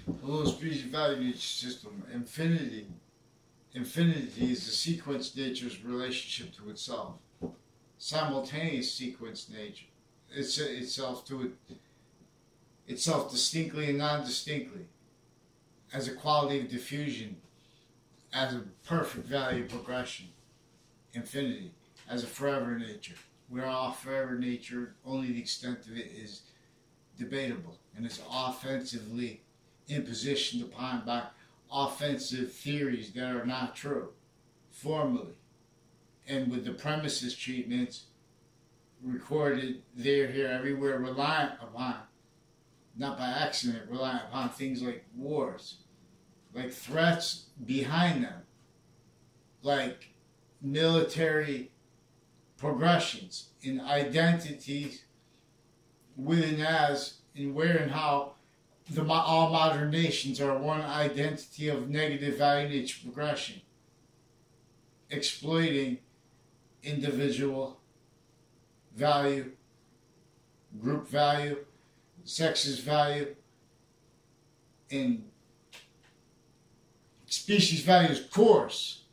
Hello, species value nature system. Infinity is the sequence nature's relationship to itself. Simultaneous sequence nature itself distinctly and non-distinctly, as a quality of diffusion, as a perfect value progression. Infinity as a forever nature. We are all forever nature. Only the extent of it is debatable, and it's offensively impositioned upon by offensive theories that are not true, formally, and with the premises treatments recorded there, here, everywhere, reliant upon, not by accident, reliant upon things like wars, like threats behind them, like military progressions in identities within as, in where and how all modern nations are one identity of negative value nature progression, exploiting individual value, group value, sexist value, and species values course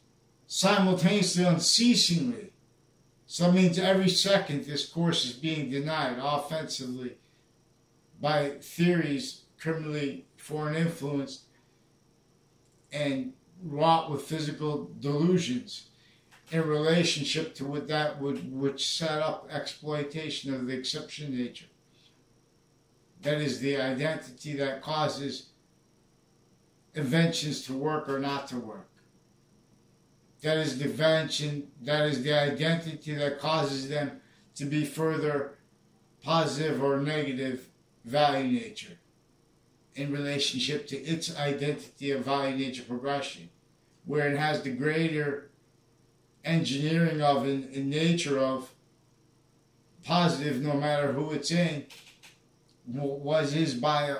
simultaneously, unceasingly. So that means every second this course is being denied offensively by theories criminally foreign influenced and wrought with physical delusions in relationship to which set up exploitation of the exception nature. That is the identity that causes inventions to work or not to work. That is the invention, that is the identity that causes them to be further positive or negative value nature in relationship to its identity of value nature progression, where it has the greater engineering of in nature of positive, no matter who it's in, is by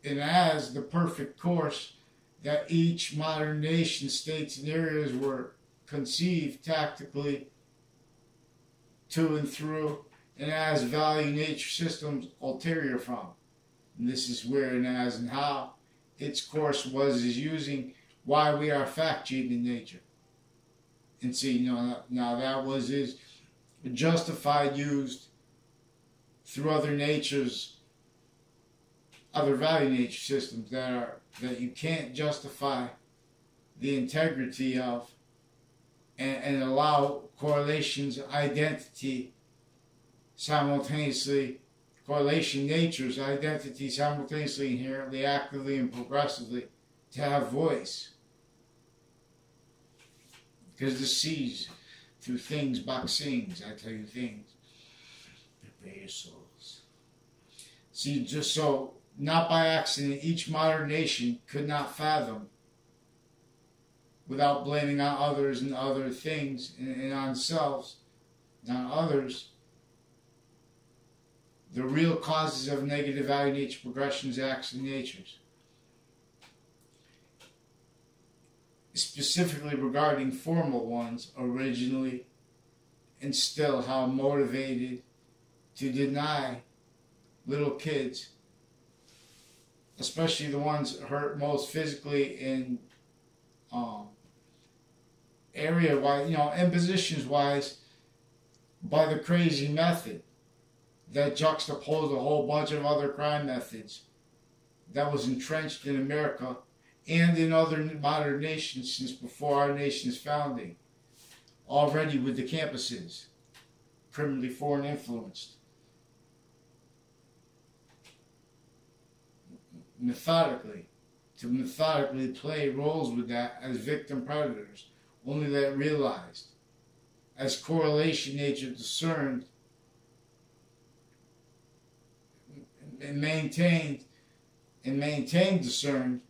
and as the perfect course that each modern nation, states, and areas were conceived tactically to and through, and as value nature systems ulterior from. And this is where and as and how its course is using why we are fact-cheating nature. And see, now that is justified, used through other value nature systems that you can't justify the integrity of and allow correlations, identity simultaneously, correlation natures, identity simultaneously, inherently, actively, and progressively to have voice. Because the sees through things, Bach sings, I tell you things. Prepare your souls. See, just so, not by accident, each modern nation could not fathom, without blaming on others and other things and on selves, on others, the real causes of negative value nature progressions, acts, and natures. Specifically regarding formal ones, originally and still how motivated to deny little kids, especially the ones hurt most physically in area-wise, impositions-wise, by the crazy method that juxtaposed a whole bunch of other crime methods that was entrenched in America and in other modern nations since before our nation's founding, already with the campuses, criminally foreign influenced. Methodically play roles with that as victim predators, only that realized, as correlation nature discerned and maintained discerned,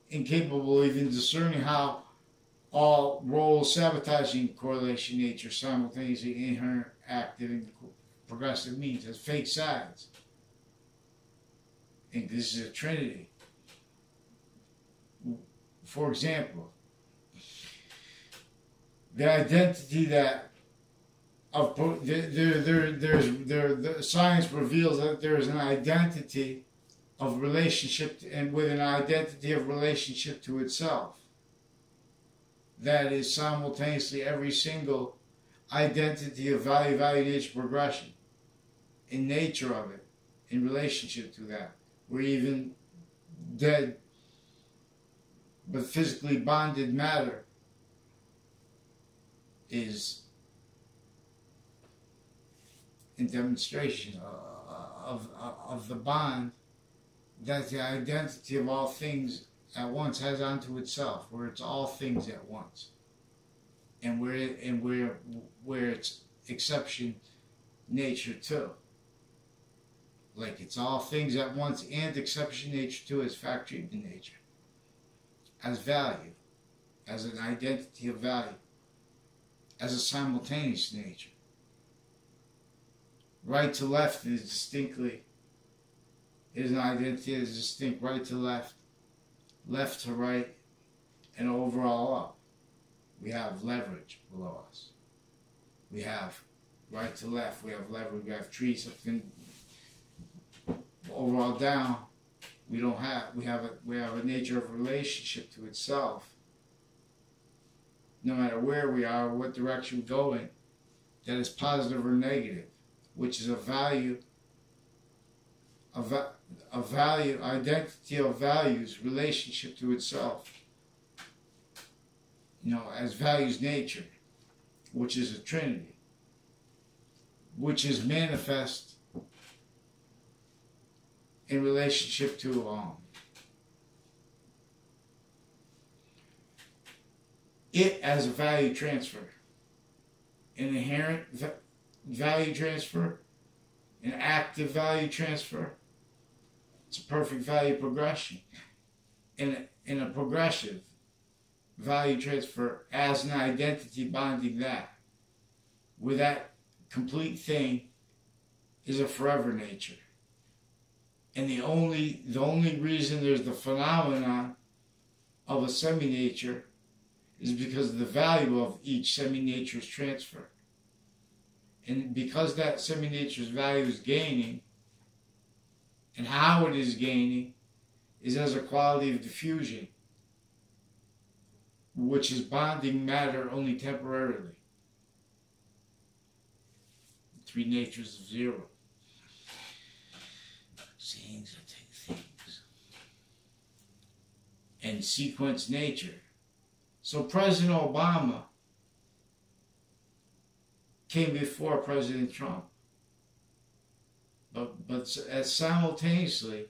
incapable of even discerning how all roles sabotaging correlation nature simultaneously inherent, active, and progressive means as fake sides. I think this is a trinity. For example, the identity that the science reveals that there is an identity of relationship and with an identity of relationship to itself. That is simultaneously every single identity of value, nature, progression, in nature of it, in relationship to that. We're even dead but physically bonded matter is in demonstration of the bond that the identity of all things at once has onto itself, where it's all things at once, and where it's exception nature too. Like it's all things at once and exception nature too, as fact treatment nature, as value, as an identity of value, as a simultaneous nature. Right to left is an identity that is distinct. Right to left, left to right, and overall up. We have leverage below us. We have right to left, we have leverage, we have trees up in overall down. We have a nature of relationship to itself. No matter where we are, what direction we're going, that is positive or negative, which is a value, identity of values, relationship to itself. As values nature, which is a trinity, which is manifest in relationship to it as a value transfer, an inherent value transfer, an active value transfer. It's a perfect value progression, and a progressive value transfer as an identity bonding that, where that complete thing is a forever nature. And the only reason there's the phenomenon of a semi-nature is because of the value of each semi-nature's transfer. And because that semi-nature's value is gaining, and how it is gaining is as a quality of diffusion, which is bonding matter only temporarily. Three natures of zero. Sayings are two things. And sequence nature. So President Obama came before President Trump. But as simultaneously,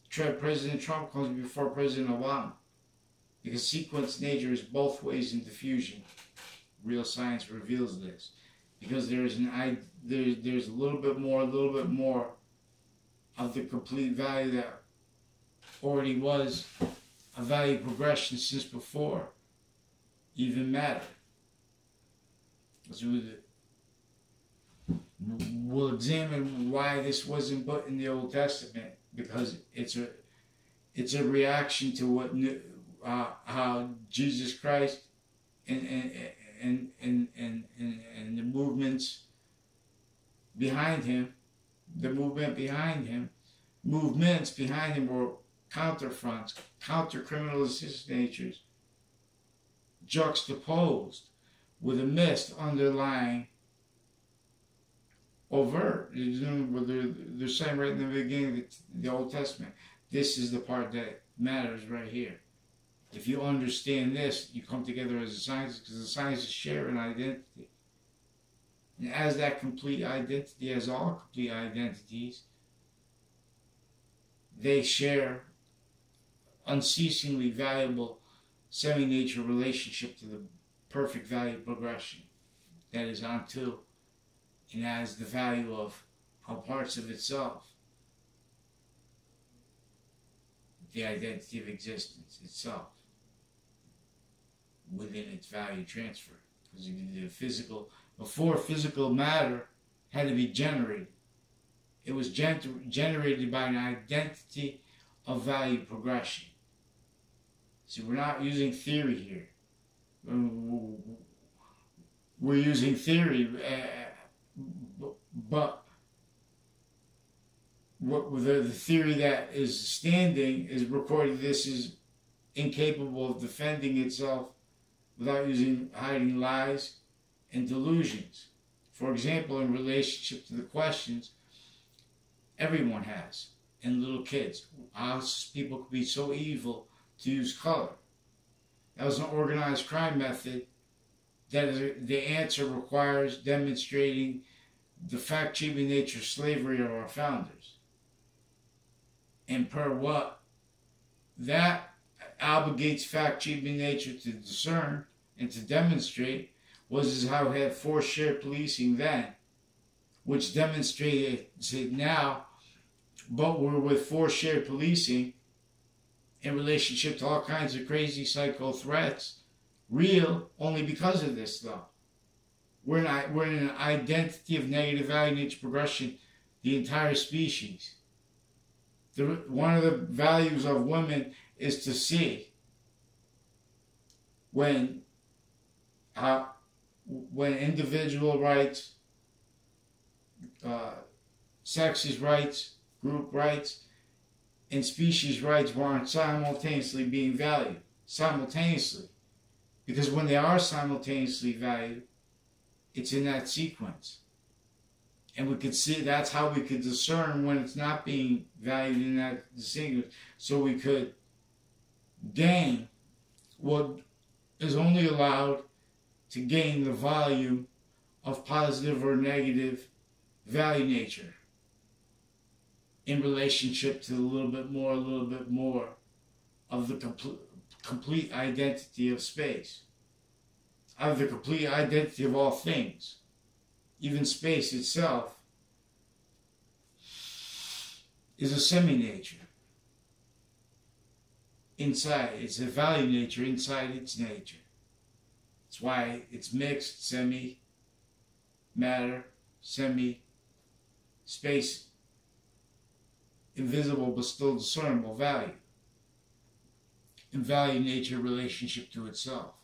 President Trump comes before President Obama. Because sequence nature is both ways in diffusion. Real science reveals this. Because there's a little bit more of the complete value that already was a value progression since before even matter. So we'll examine why this wasn't put in the Old Testament, because it's a reaction to what how Jesus Christ and the movements behind him, movements behind him were counterfronts, counter-criminalist natures, juxtaposed with a mist underlying overt. They're saying right in the beginning of the Old Testament, this is the part that matters right here. If you understand this, you come together as a scientist, because the scientists share an identity. And as that complete identity, as all complete identities, they share unceasingly valuable semi-nature relationship to the perfect value progression that is onto and has the value of how parts of itself, the identity of existence itself, within its value transfer. Because the physical, before physical matter had to be generated, it was generated by an identity of value progression. See, we're not using theory here. We're using theory, but the theory that is standing is recorded. This is incapable of defending itself without hiding lies and delusions. For example, in relationship to the questions everyone has, and little kids, how people could be so evil to use color. That was an organized crime method. That is, the answer requires demonstrating the fact-cheating nature of slavery of our founders. And per what? That obligates fact-cheating nature to discern and to demonstrate was how it had forced shared policing then, which demonstrates it now, but we're with forced shared policing in relationship to all kinds of crazy psycho threats, real only because of this though. We're in an identity of negative value nature progression, the entire species. One of the values of women is to see when individual rights, sexist rights, group rights, and species rights weren't simultaneously being valued. Simultaneously. Because when they are simultaneously valued, it's in that sequence. And we could see, that's how we could discern when it's not being valued in that sequence. So we could gain what is only allowed to gain the volume of positive or negative value nature in relationship to a little bit more of the complete identity of space, of the complete identity of all things. Even space itself is a semi-nature. Inside, it's a value nature inside its nature. That's why it's mixed, semi-matter, semi-space, invisible but still discernible value. And value nature relationship to itself.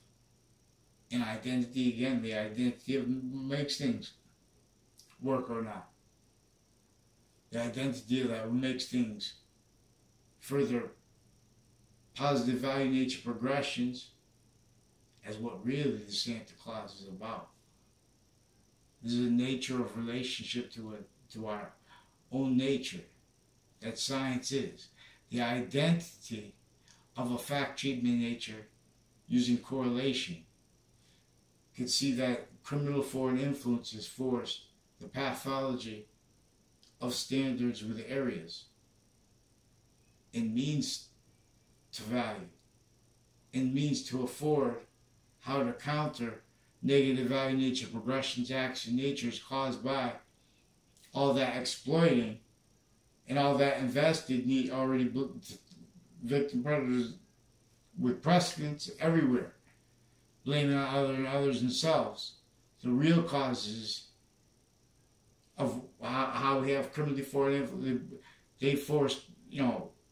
And identity, again, the identity of makes things work or not. The identity that makes things further positive value nature progressions as what really the Santa Claus is about. This is a nature of relationship to our own nature that science is. The identity of a fact-treatment nature using correlation. You can see that criminal foreign influences forced the pathology of standards with areas and means to value and means to afford how to counter negative value nature progressions, action natures caused by all that exploiting and all that invested need already victim predators with precedents everywhere, blaming on others themselves. The real causes of how we have criminally foreign influence, they forced,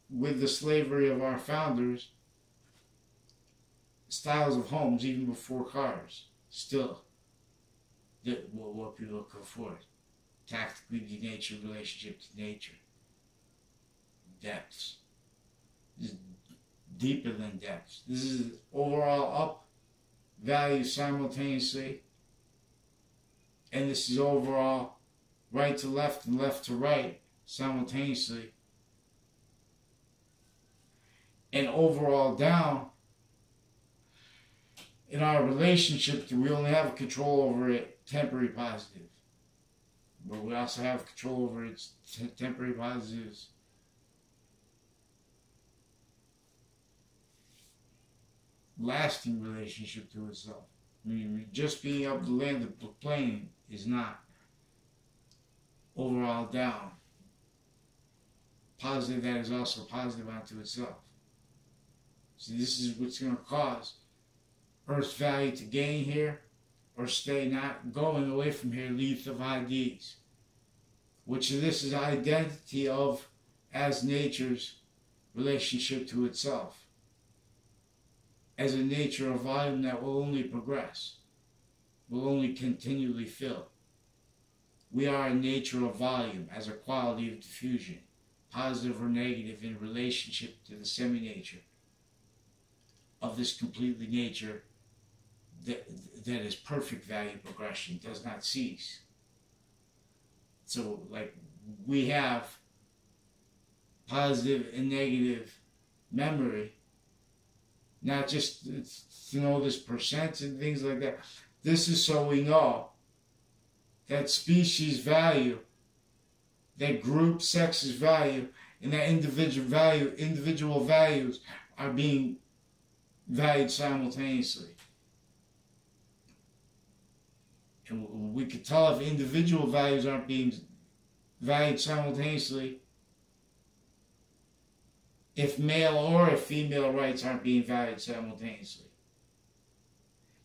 with the slavery of our founders, styles of homes even before cars, still, what people could afford. Tactically denatured relationship to nature. Depths. This is deeper than depths. This is overall up value simultaneously, and this is overall right to left and left to right simultaneously, and overall down in our relationship. We only have control over it temporary positive, but we also have control over its temporary positives lasting relationship to itself. I mean, just being able to land the plane is not overall down. Positive that is also positive onto itself. So this is what's going to cause Earth's value to gain here or stay not going away from here, leave of IDs. Which this is identity of as nature's relationship to itself. As a nature of volume that will only progress, will only continually fill. We are a nature of volume as a quality of diffusion. positive or negative, in relationship to the semi-nature of this completely nature that is perfect value progression, does not cease. So, like, we have positive and negative memory, not just to know this percent and things like that. This is so we know that species value, that group sex's value, and that individual values are being valued simultaneously. And we could tell if individual values aren't being valued simultaneously, if male or if female rights aren't being valued simultaneously.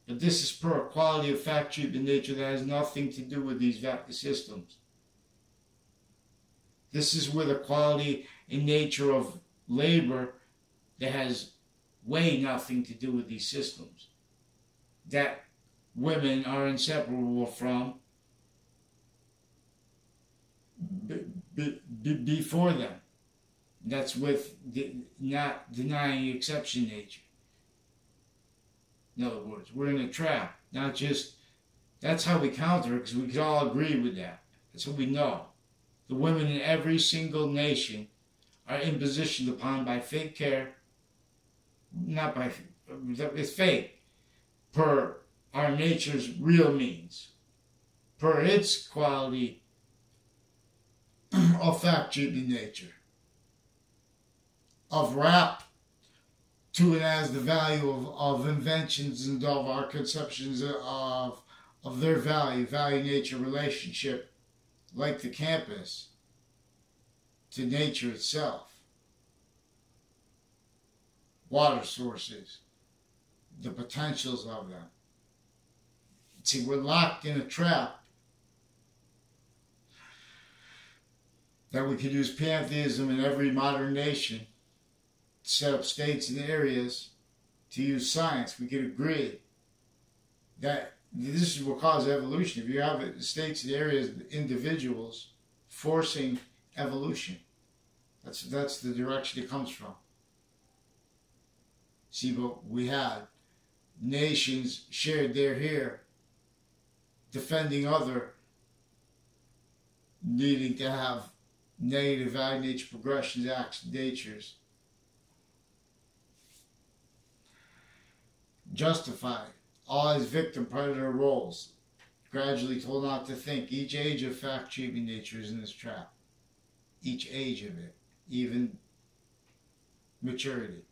But this is per quality of fact treatment nature that has nothing to do with these systems. This is with a quality in nature of labor that has way nothing to do with these systems, that women are inseparable from before them. That's with not denying exception nature. In other words, we're in a trap. Not just, that's how we counter it, because we can all agree with that. That's what we know. The women in every single nation are impositioned upon by fake care, not by, it's fake, per our nature's real means, per its quality of fact treatment nature, of rap to and as the value of inventions and of our conceptions of their value nature relationship, like the campus, to nature itself, water sources, the potentials of them. See, we're locked in a trap that we could use pantheism in every modern nation, set up states and areas, to use science. We could agree that this is what causes evolution. If you have states and areas, individuals forcing evolution, that's the direction it comes from. See, but we had nations shared their here, defending other, needing to have negative value nature progressions, acts, natures, justified all as victim predator roles, gradually told not to think. Each age of fact treatment nature is in this trap. Each age of it, even maturity,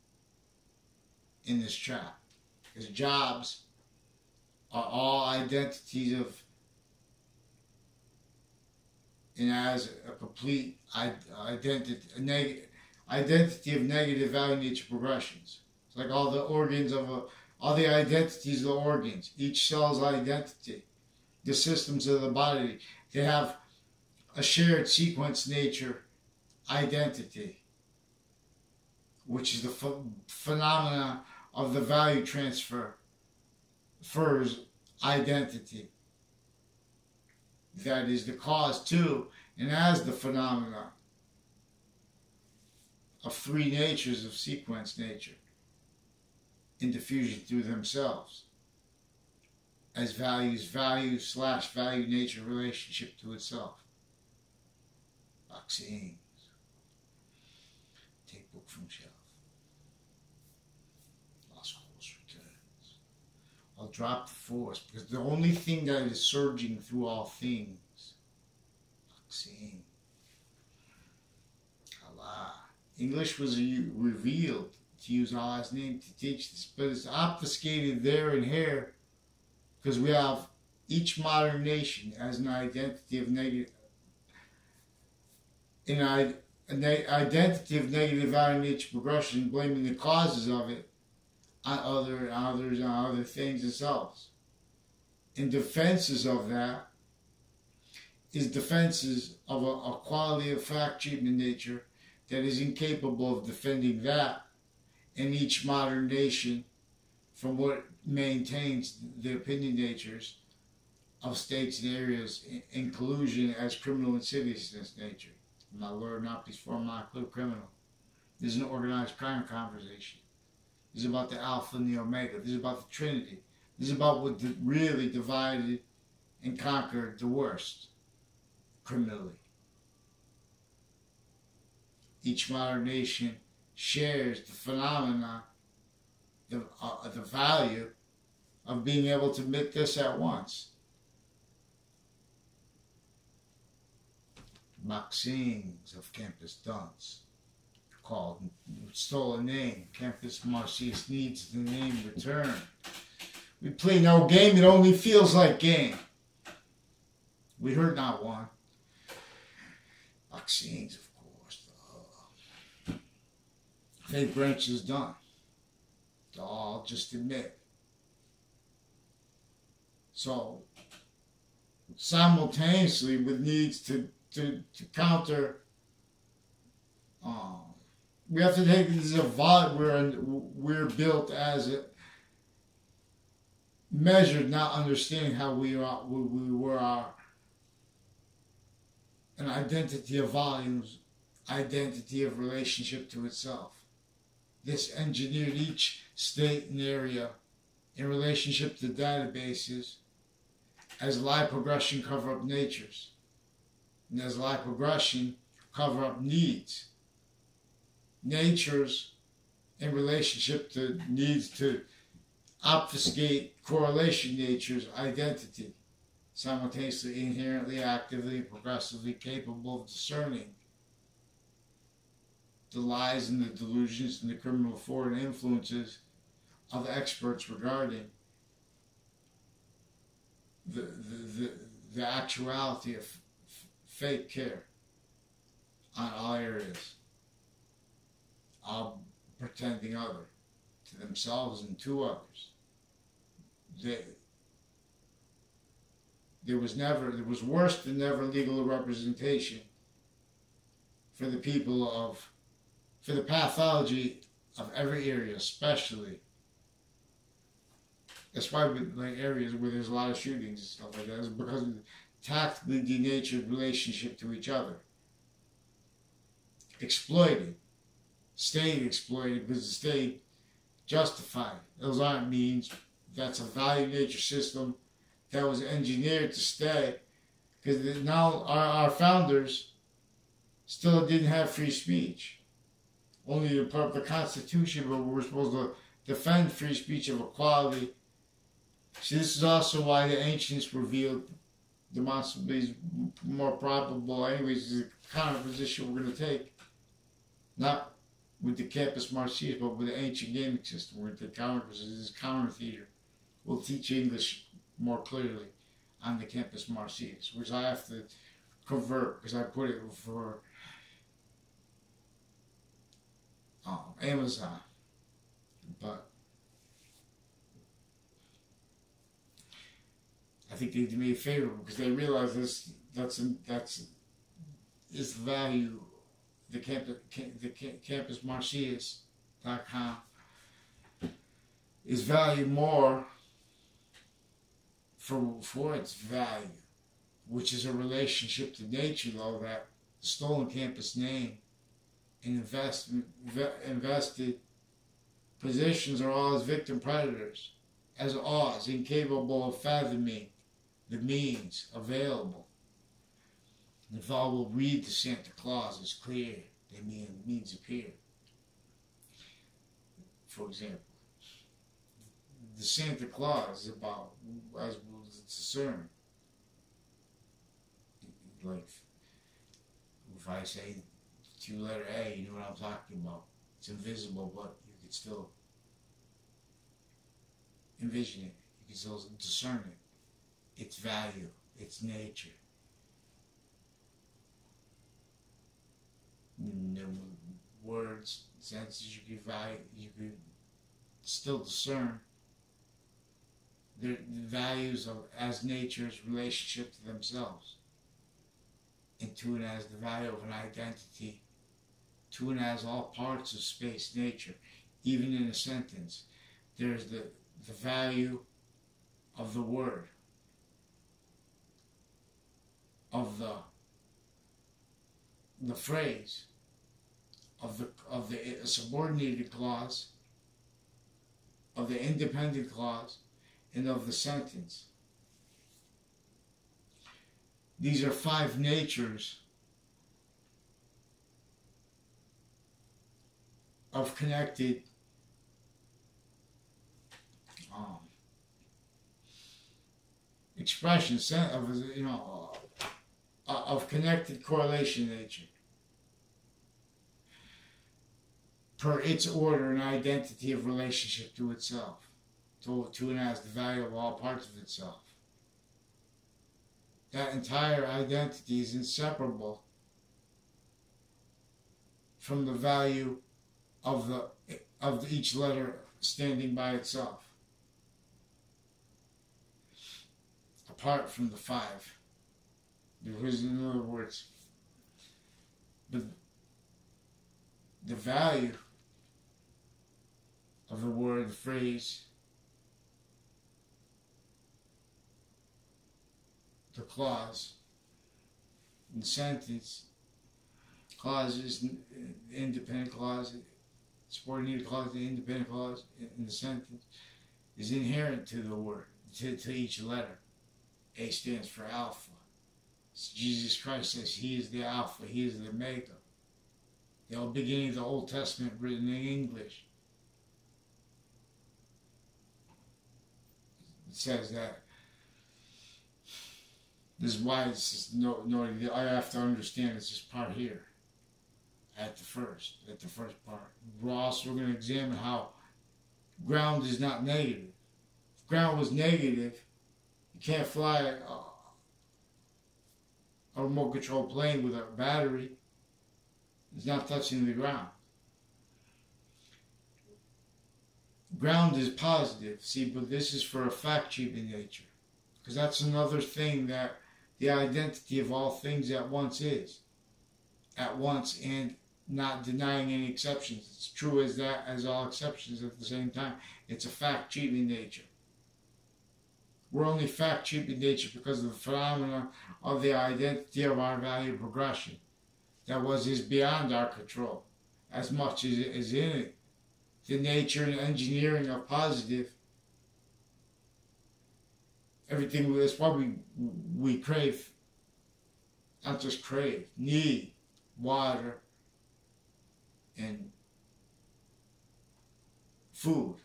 in this trap. Because jobs are all identities of, and as a complete identity of negative value nature progressions. It's like all the organs of all the identities of the organs, each cell's identity, the systems of the body, they have a shared sequence nature identity, which is the phenomena of the value transfer, FERS identity. That is the cause too, and as the phenomena of three natures of sequence nature in diffusion through themselves as value/value nature relationship to itself. Vaccines. Take book from shelf. Lost course returns. I'll drop the force because the only thing that is surging through all things. Vaccine. Allah. English was revealed to use Allah's name to teach this, but it's obfuscated there and here because we have each modern nation as an identity of negative, an identity of negative value nature progression, blaming the causes of it on other things themselves. And defenses of that is defenses of a quality of fact treatment nature that is incapable of defending that in each modern nation from what maintains the opinion natures of states and areas in collusion as criminal insidiousness nature. I'm not a lawyer, not peace for, I'm not a clear criminal. This is an organized crime conversation. This is about the Alpha and the Omega. This is about the Trinity. This is about what really divided and conquered the worst criminally. Each modern nation shares the phenomena, the value of being able to admit this at once. Maximes of Campus Dunce, called, stole a name. Campus Marcius needs the name returned. We play no game, it only feels like game. We heard not one. Maximes, of course. Faith branch is done. I'll just admit. So, simultaneously with needs to counter, we have to take this as a vibe. We're built as a measured, not understanding how we were an identity of volumes, identity of relationship to itself. This engineered each state and area in relationship to databases as live progression cover up natures. And as live progression cover up needs. Natures in relationship to needs to obfuscate correlation natures, identity, simultaneously inherently, actively, progressively capable of discerning the lies and the delusions and the criminal foreign influences of experts regarding the actuality of fake care on all areas, all pretending other to themselves and to others. There was worse than never legal representation for the people for the pathology of every area, especially. That's why like areas where there's a lot of shootings and stuff like that is because of the tactically denatured relationship to each other. Exploited. State exploited because the state justified. Those aren't means. That's a value nature system that was engineered to stay, because now our founders still didn't have free speech. Only a part of the Constitution, but we're supposed to defend free speech of equality. See, this is also why the ancients revealed demonstrably more probable, anyways, is the counter position we're going to take. Not with the Campus Marcius, but with the ancient gaming system. We're going to take counter, because this is counter theater. We'll teach English more clearly on the Campus Marcius, which I have to convert because I put it for Amazon. But I think they did me a favor because they realize that's value. The campusmarcius.com is valued more for its value, which is a relationship to nature, though, that the stolen campus name and invested positions are all as victim predators, as Oz, incapable of fathoming the means available. And if all will read to Santa Claus is clear, the means appear. For example, the Santa Claus is about, as we'll discern, like, if I say two-letter A, you know what I'm talking about. It's invisible, but you can still envision it. You can still discern it. Its value, its nature. The words, senses you can still discern the values of as nature's relationship to themselves, and to it as the value of an identity, to it as all parts of space, nature. Even in a sentence, there's the value of the word, of the phrase of the subordinated clause, of the independent clause, and of the sentence. These are 5 natures of connected expressions of, of connected correlation nature per its order and identity of relationship to itself, to and as the value of all parts of itself. That entire identity is inseparable from the value of each letter standing by itself, apart from the 5. Because in other words, the value of the word, the phrase, the clause, the sentence, clauses, independent clause, subordinated clause, the independent clause in the sentence is inherent to the word, to each letter. A stands for Alpha. So Jesus Christ says He is the Alpha, He is the Omega. The whole beginning of the Old Testament written in English. It says that. This is why it's just I have to understand it's this part here. At the first part. We're also going to examine how ground is not negative. If ground was negative, you can't fly a remote control plane with a battery. It's not touching the ground. Ground is positive. See, but this is for a fact sheet in nature. Because that's another thing that the identity of all things at once is. At once, and not denying any exceptions. It's true as that as all exceptions at the same time. It's a fact sheet in nature. We're only fact sheet in nature because of the phenomena of the identity of our value progression. That is beyond our control, as much as it is in it. The nature and engineering of positive, everything, that's why we crave, not just crave, need water and food.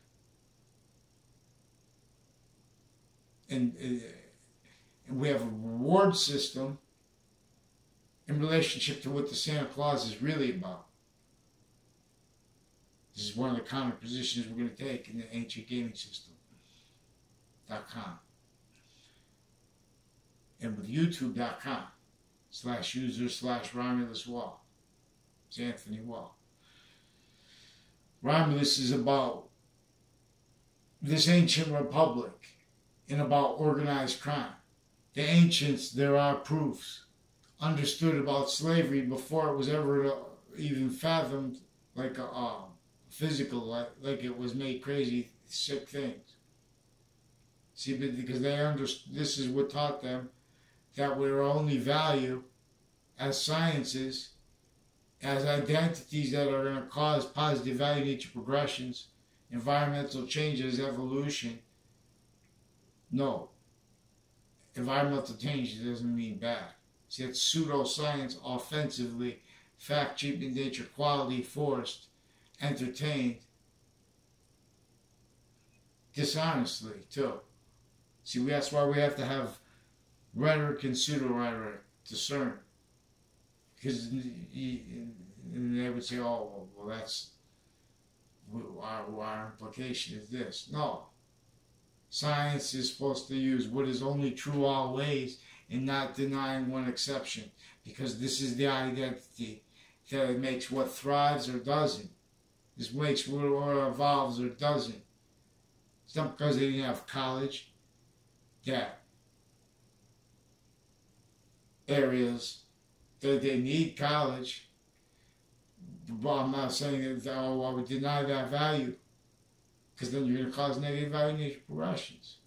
And we have a reward system in relationship to what the Santa Claus is really about. This is one of the common positions we're going to take in the ancient gaming system.com. And with youtube.com/user/Romulus Wall. It's Anthony Wall. Romulus is about this ancient republic and about organized crime. The ancients, there are proofs, understood about slavery before it was ever even fathomed like a physical, like it was made crazy, sick things. See, because they understood, this is what taught them that we're only value as sciences, as identities that are going to cause positive value nature progressions, environmental changes, evolution. No. Environmental change doesn't mean bad. See, it's pseudoscience offensively, fact, cheap in nature, quality, forced, entertained, dishonestly, too. See, that's why we have to have rhetoric and pseudo-rhetoric to discern. Because they would say, oh, well, that's, our implication is this. No. Science is supposed to use what is only true always and not denying one exception. Because this is the identity that it makes what thrives or doesn't. This makes what evolves or doesn't. It's not because they didn't have college that areas that they need college. But I'm not saying that, oh, I would deny that value, because then you're going to cause negative value nature progressions.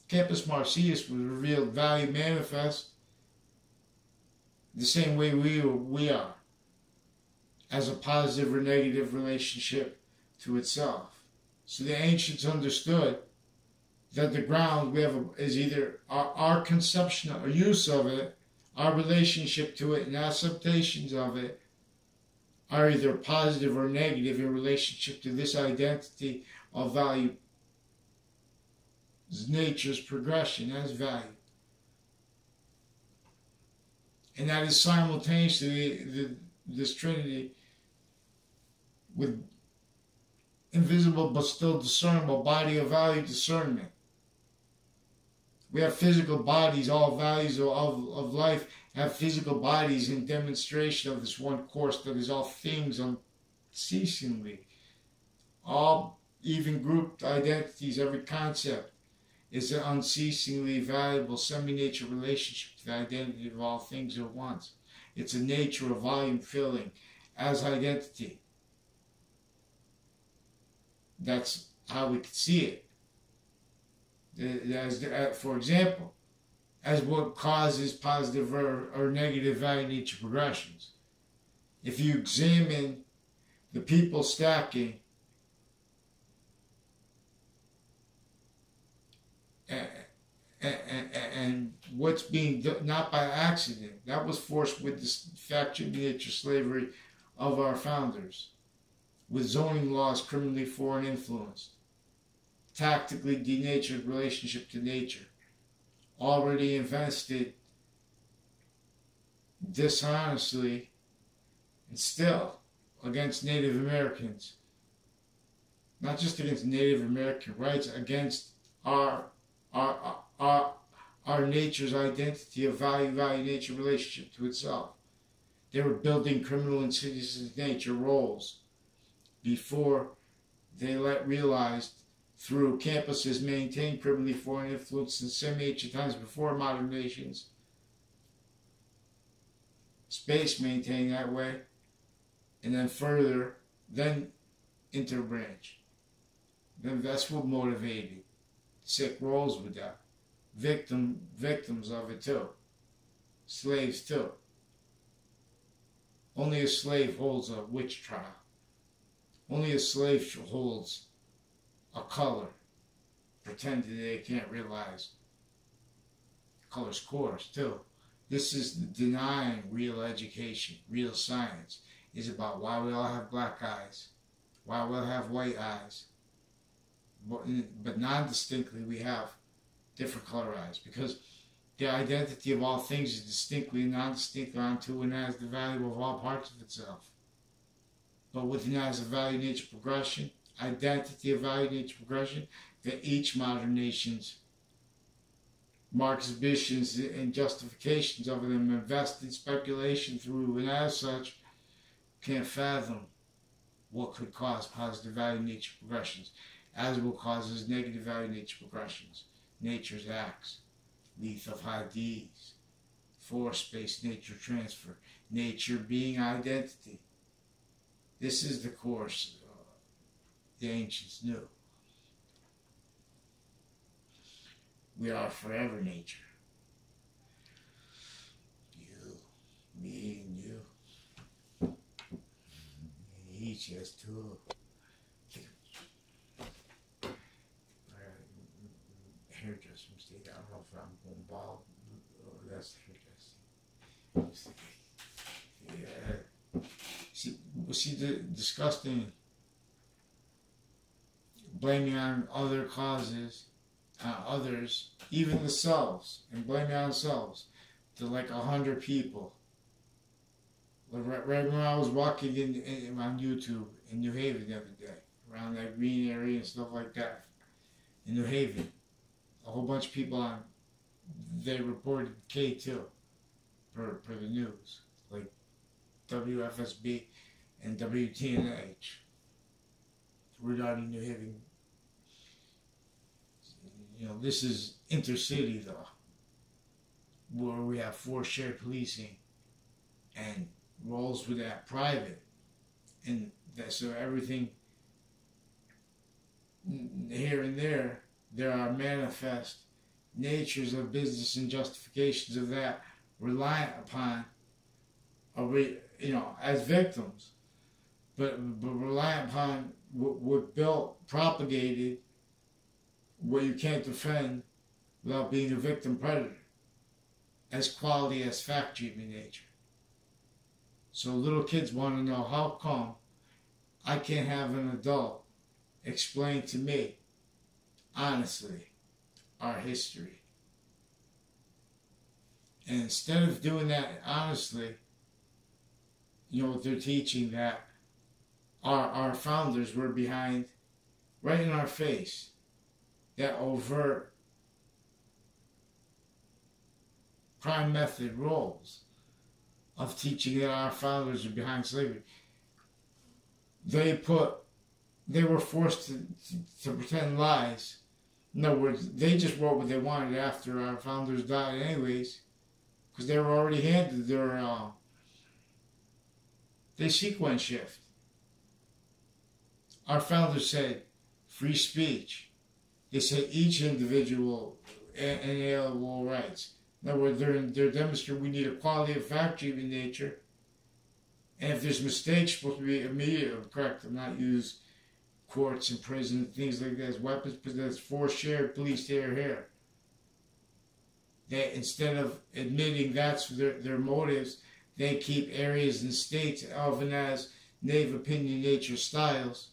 Campus Marcius was revealed value manifest the same way we are. as a positive or negative relationship to itself. So the ancients understood that the ground we have is either our conception or use of it, our relationship to it, and acceptations of it are either positive or negative in relationship to this identity of value, nature's progression as value. And that is simultaneously this trinity with invisible but still discernible body of value discernment. We have physical bodies, all values of life have physical bodies in demonstration of this one course that is all things unceasingly. All even grouped identities, every concept is an unceasingly valuable semi-nature relationship to the identity of all things at once. It's a nature of volume filling as identity. That's how we could see it. For example, as what causes positive or negative value nature progressions. If you examine the people stacking and what's being done, not by accident, that was forced with this factory nature slavery of our founders, with zoning laws criminally foreign influenced, tactically denatured relationship to nature, already invested dishonestly and still against Native Americans, not just against Native American rights, against our nature's identity of value nature relationship to itself. They were building criminal insidious nature roles before they realized through campuses maintained criminally foreign influence in semi-ancient times before modern nations. Space maintained that way, and then further, then interbranch. Then that's what motivated sick roles with that. Victims of it too. Slaves too. Only a slave holds a witch trial. Only a slave holds a color, pretending they can't realize. Color's course too. This is denying real education, real science. Is about why we all have black eyes, why we all have white eyes, but non-distinctly we have different color eyes, because the identity of all things is distinctly and non-distinctly onto and as the value of all parts of itself. But within that is a value nature progression, identity of value nature progression, that each modern nation's exhibitions and justifications of them invest in speculation through, and as such, can't fathom what could cause positive value nature progressions, as will causes negative value nature progressions. Nature's acts, Leith of Hadith, force-based nature transfer, nature being identity. This is the course the ancients knew. We are forever nature. You, me, and you. Each has two. Hairdresser mistake. I don't know if I'm going bald. Oh, that's hairdressing. Yeah. See the disgusting blaming on other causes, others, even themselves, and blaming on themselves to like 100 people. Like right when I was walking on YouTube in New Haven the other day, around that green area and stuff like that, in New Haven, a whole bunch of people on, they reported K2 per the news, like WFSB and WTNH regarding New Haven. You know, this is intercity though, where we have forced shared policing and roles with that private, and that, so everything here and there are manifest natures of business and justifications of that reliant upon, as victims. but reliant upon what built, propagated, what you can't defend without being a victim predator, as quality as fact treatment nature. So little kids want to know, how come I can't have an adult explain to me, honestly, our history? And instead of doing that honestly, they're teaching that our founders were behind, right in our face, that overt crime method roles of teaching that our founders are behind slavery. They were forced to pretend lies. In other words, they just wrote what they wanted after our founders died anyways, because they were already handed their sequence shift. Our founders said free speech. They said each individual inalienable rights. In other words, they're demonstrating we need equality of fact treatment nature. And if there's mistakes, supposed to be immediately corrected, not use courts and prison, things like that as weapons, but that's for shared police here. That instead of admitting that's their motives, they keep areas and states, often as native opinion nature styles,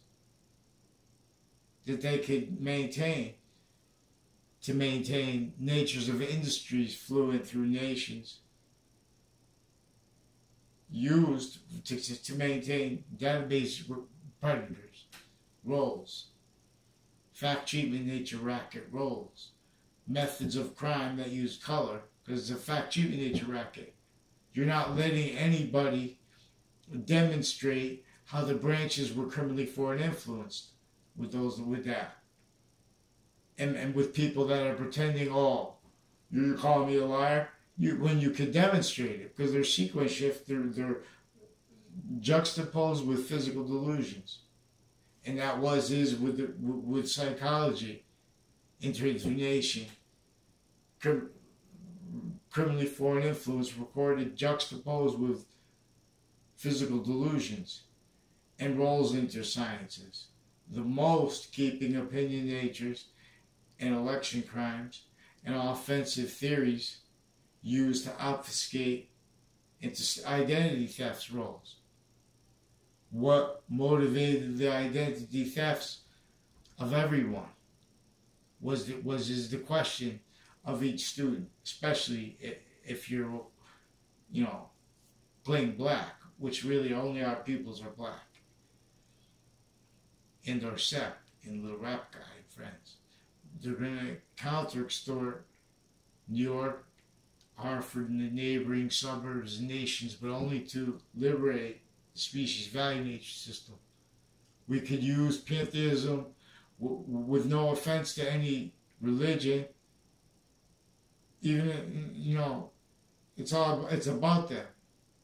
that they could maintain natures of industries fluent through nations, used to maintain database predators, roles, fact treatment nature racket roles, methods of crime that use color, because it's a fact treatment nature racket. You're not letting anybody demonstrate how the branches were criminally foreign influenced with that. And with people that are pretending, oh, you're calling me a liar? When you could demonstrate it, because they're sequence shift, they're juxtaposed with physical delusions. And that is with psychology, intervention, criminally foreign influence recorded juxtaposed with physical delusions, and rolls into sciences. The most keeping opinion natures and election crimes and offensive theories used to obfuscate into identity thefts roles. What motivated the identity thefts of everyone was the question of each student, especially if you're, playing black, which really only our pupils are black, and our sect and Little Rap Guy and friends. They're going to counter-extort New York, Hartford, and the neighboring suburbs and nations, but only to liberate the species value nature system. We could use pantheism with no offense to any religion. Even, it's about that.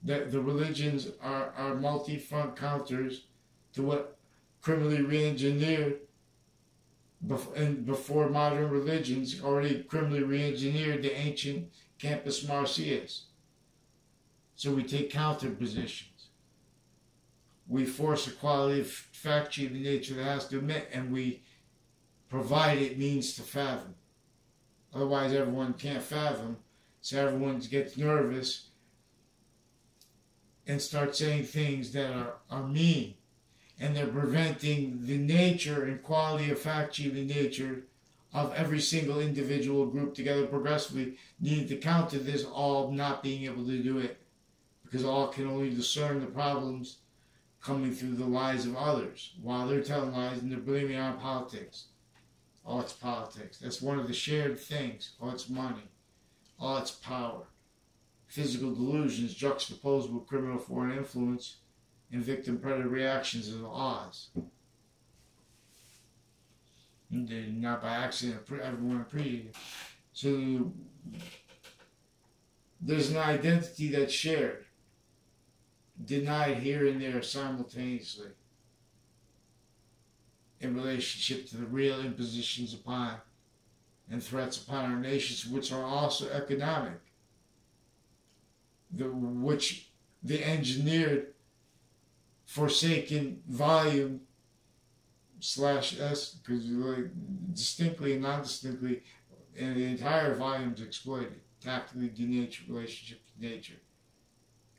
That the religions are multi-front counters to what criminally re-engineered before modern religions already criminally re-engineered the ancient campus marcias. So we take counter positions. We force equality of fact treatment nature that has to admit, and we provide it means to fathom. Otherwise everyone can't fathom, so everyone gets nervous and starts saying things that are mean. And they're preventing the nature and quality of fact treatment nature of every single individual group together progressively needing to counter this, all not being able to do it, because all can only discern the problems coming through the lies of others while they're telling lies and they're blaming it on politics. Oh, it's politics. That's one of the shared things. Oh, it's money. Oh, it's power. Physical delusions juxtaposed with criminal foreign influence and victim predator reactions as laws. And not by accident, everyone appreciated. So there's an identity that's shared, denied here and there simultaneously in relationship to the real impositions upon and threats upon our nations, which are also economic, which they engineered forsaken volume slash S, because like distinctly and non-distinctly, and the entire volume is exploited. Tactically denature relationship to nature,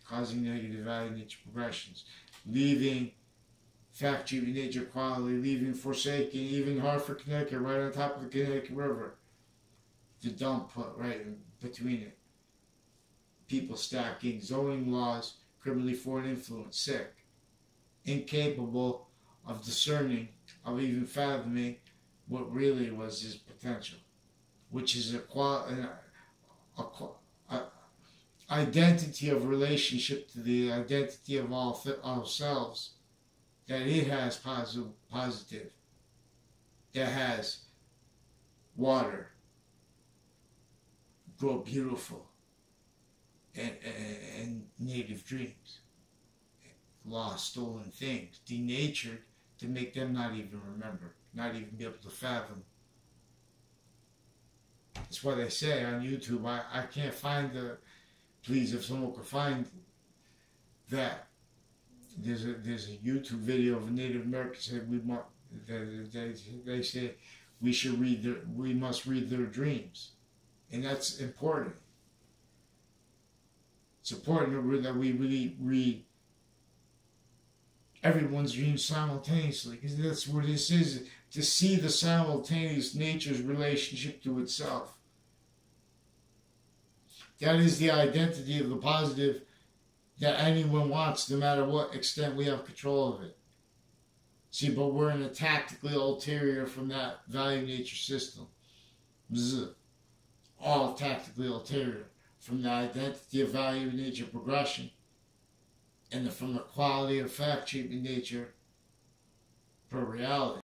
causing negative value nature progressions, leaving fact treatment nature quality, leaving forsaken even Hartford, Connecticut, right on top of the Connecticut River. The dump put right in between it. People stacking, zoning laws, criminally foreign influence, sick, incapable of discerning, of even fathoming what really was his potential, which is an identity of relationship to the identity of all ourselves, that it has positive, that has water, grow beautiful, and native dreams, lost, stolen things, denatured to make them not even remember, not even be able to fathom. That's why they say on YouTube, I can't find the, please, if someone could find that, there's a YouTube video of a Native American said they say we must read their dreams, and that's important. It's important that we really read everyone's dreams simultaneously, because that's what this is, to see the simultaneous nature's relationship to itself. That is the identity of the positive that anyone wants, no matter what extent we have control of it. See, but we're in a tactically ulterior from that value nature system. All tactically ulterior from the identity of value nature progression, and from the quality of fact treatment nature per reality.